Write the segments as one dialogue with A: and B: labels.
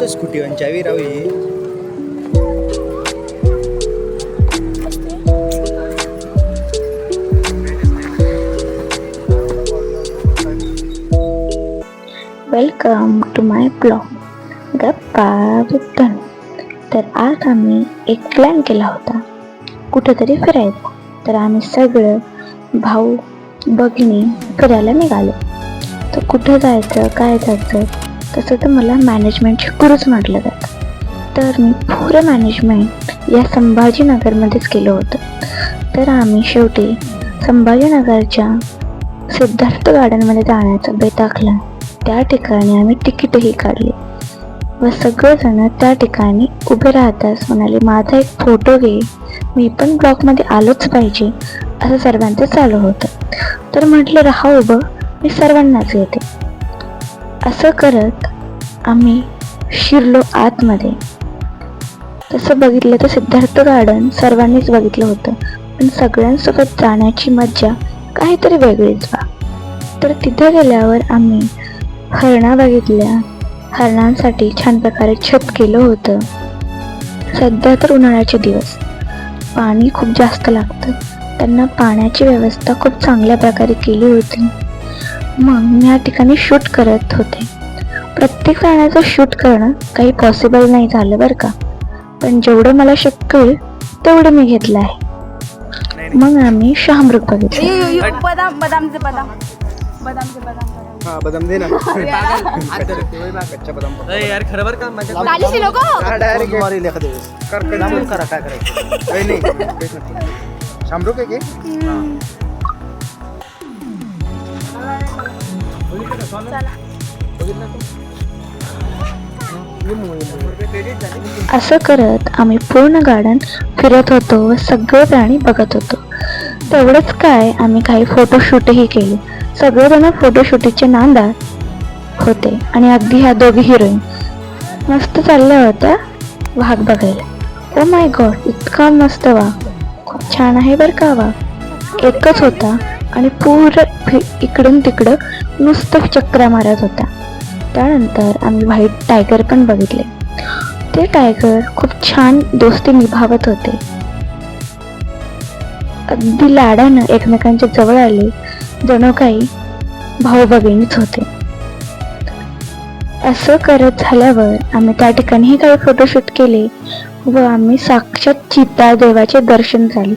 A: स्कूटीवान चावी राव ही.
B: Welcome to my blog गप्पा with धनु. तर आज आम्ही एक प्लॅन केला होता कुठेतरी फिरायचा. तर आम्ही सगळं भाऊ भगिनी फिरायला निघालो. तर कुठं जायचं काय जायचं तसं तर मला मॅनेजमेंटची गुरुच म्हटलं जातं. तर मी पुरं मॅनेजमेंट या संभाजीनगरमध्येच केलं होतं. तर आम्ही शेवटी संभाजीनगरच्या सिद्धार्थ गार्डनमध्ये जाण्याचा बेत आखला. त्या ठिकाणी आम्ही तिकीटही काढली व सगळेजण त्या ठिकाणी उभे राहताच म्हणाले, माझा एक फोटो घे, मी पण ब्लॉगमध्ये आलोच पाहिजे, असं सर्वांचं चालू होतं. तर म्हटलं राहा उभं, मी सर्वांनाच येते. असं करत आम्ही शिरलो आतमध्ये. तसं बघितलं तर सिद्धार्थ गार्डन सर्वांनीच बघितलं होतं, पण सगळ्यांसोबत जाण्याची मज्जा काहीतरी वेगळीच बा. तर तिथे गेल्यावर आम्ही हरणा बघितल्या. हरणांसाठी छान प्रकारे छत केलं होतं. सध्या तर उन्हाळ्याचे दिवस, पाणी खूप जास्त लागतं, त्यांना पाण्याची व्यवस्था खूप चांगल्या प्रकारे केली होती. मग मी या ठिकाणी शूट करत होते. प्रत्येक प्राण्याचं शूट करणं काही पॉसिबल नाही झालं बरं का, पण जेवढं मला शक्य होईल तेवढं मी घेतलं आहे. मग आम्ही शहामृग बघितलं.
A: हा बदाम दे ना. कच्चा बदाम
C: यार खरं बरं का माझ्या
A: डायरेक्ट
C: मारेल एखाद्या वेळेस.
A: कर
C: करा काय करायचं.
A: नाही शामरुख आहे की
B: असं करत आम्ही पूर्ण गार्डन फिरत होतो व सगळे प्राणी बघत होतो. तेवढंच काय, आम्ही काही फोटोशूटही केले. सगळेजण फोटोशूटचे नांदात होते आणि अगदी ह्या दोघी हिरोईन मस्त चालल्या होत्या वाघ बघायला. ओ माय गॉड, इतका मस्त वाघ, खूप छान आहे बरं का वाघ. एकच होता आणि पूर्ण इकडून तिकडं नुसतं चक्रा मारत होता. त्यानंतर आम्ही व्हाईट टायगर पण बघितले. ते टायगर खूप छान दोस्ती निभावत होते, अगदी लाडानं एकमेकांच्या जवळ आले, जणू काही भाऊ बहिणीच होते. असं करत झाल्यावर आम्ही त्या ठिकाणीही काही फोटोशूट केले व आम्ही साक्षात चित्ता देवाचे दर्शन झाले,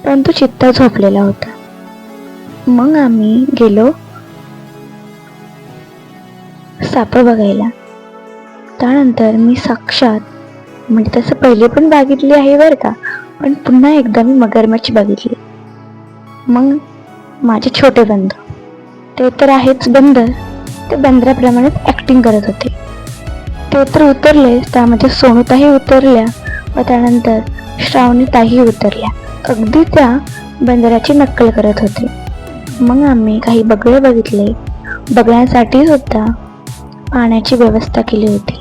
B: परंतु चित्ता झोपलेला होता. मग आम्ही गेलो साप बघायला. त्यानंतर मी साक्षात म्हणजे तसं पहिले पण बघितली आहे बरं का, पण पुन्हा एकदा मी मगरमच्छ बघितली. मग माझे छोटे बंधू, ते तर आहेच बंदर, ते बंदराप्रमाणेच ॲक्टिंग करत होते. ते तर उतरले, त्यामध्ये सोनूताई उतरल्या व त्यानंतर श्रावणीताई उतरल्या, अगदी त्या बंदराची नक्कल करत होते. मग आम्ही काही बगळे बघितले. बगळ्यांसाठी सुद्धा पाण्याची व्यवस्था केली होती.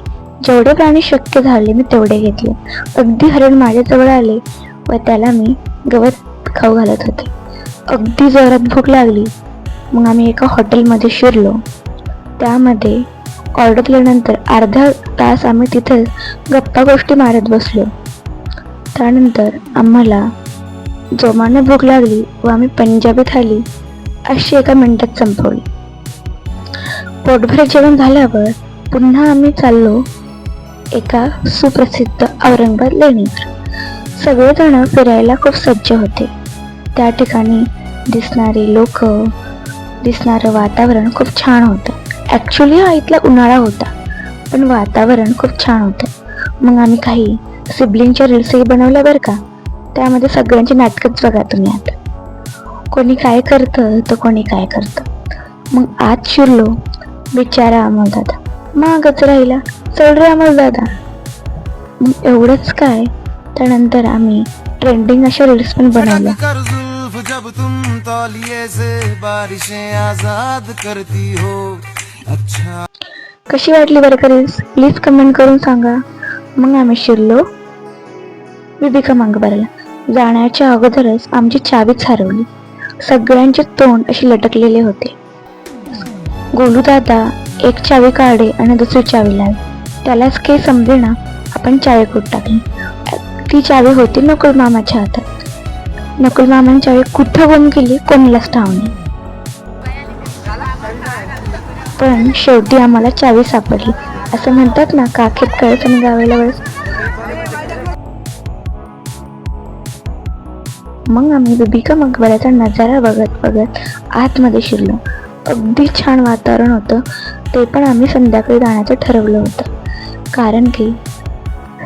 B: जेवढे प्राणी शक्य झाले मी तेवढे घेतले. अगदी हरण माझ्याजवळ आले व त्याला मी गवत खाऊ घालत होते. अगदी जोरात भूक लागली. मग आम्ही एका हॉटेलमध्ये शिरलो. त्यामध्ये ऑर्डर केल्यानंतर अर्धा तास आम्ही तिथे गप्पा गोष्टी मारत बसलो. त्यानंतर आम्हाला जोमानं भूक लागली व आम्ही पंजाबी थाली अशी एका मिनिटात संपवली. पोटभर जेवण झाल्यावर पुन्हा आम्ही चाललो एका सुप्रसिद्ध औरंगाबाद लेणीवर. सगळेजण फिरायला खूप सज्ज होते. त्या ठिकाणी दिसणारे लोक, दिसणारं वातावरण खूप छान होतं. ॲक्च्युली हा इथला उन्हाळा होता, पण वातावरण खूप छान होतं. मग आम्ही काही सिबलिंगच्या रील्सही बनवल्या बरं का. त्यामध्ये सगळ्यांची नाटकच बघा तुम्ही आता, कोणी काय करतं तर कोणी काय करतं. मग आत शिरलो. बिचारा अमोल दादा मागच राहिला, चल रे अमोल दादा. मग एवढंच काय, त्यानंतर आम्ही ट्रेंडिंग अशा रील्स पण बनवल्या.
D: जब तुम तौलिए से बारिशें आजाद करती हो. अच्छा
B: कशी वाटली बरं का रील्स, प्लीज कमेंट करून सांगा. मग आम्ही शिरलो बिबिका मांगबारला. जाण्याच्या अगोदरच आमची चावीच हरवली. सगळ्यांचे तोंड असे लटकलेले होते. गोलू दादा एक चावी काढे आणि दुसरी चावी लावे, त्यालाच काही समजेना आपण चावी कुठं टाकली. ती चावी होती नकुल मामाच्या हातात. नकुल मामांची चावी कुठं गुम केली कोणालाच ठाव नाही. पण शेवटी आम्हाला चावी सापडली. असं म्हणतात ना, काखेत कळस आणि गावाला वळस. मग आम्ही बिबिका मकबऱ्याचा नजारा बघत बघत आतमध्ये शिरलो. अगदी छान वातावरण होतं. ते पण आम्ही संध्याकाळी जाण्याचं ठरवलं होतं, कारण की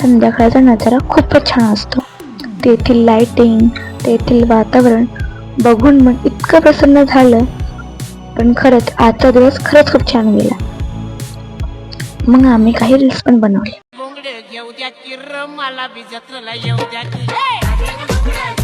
B: संध्याकाळचा नजारा खूपच छान असतो. तेथील लाइटिंग, तेथील वातावरण बघून मग इतकं प्रसन्न झालं. पण खरंच आजचा दिवस खरंच खूप छान गेला. मग आम्ही काही रील्स पण बनवले.
E: बोंगडे घेऊ द्या की र मला बी जत्रेला येऊ द्या की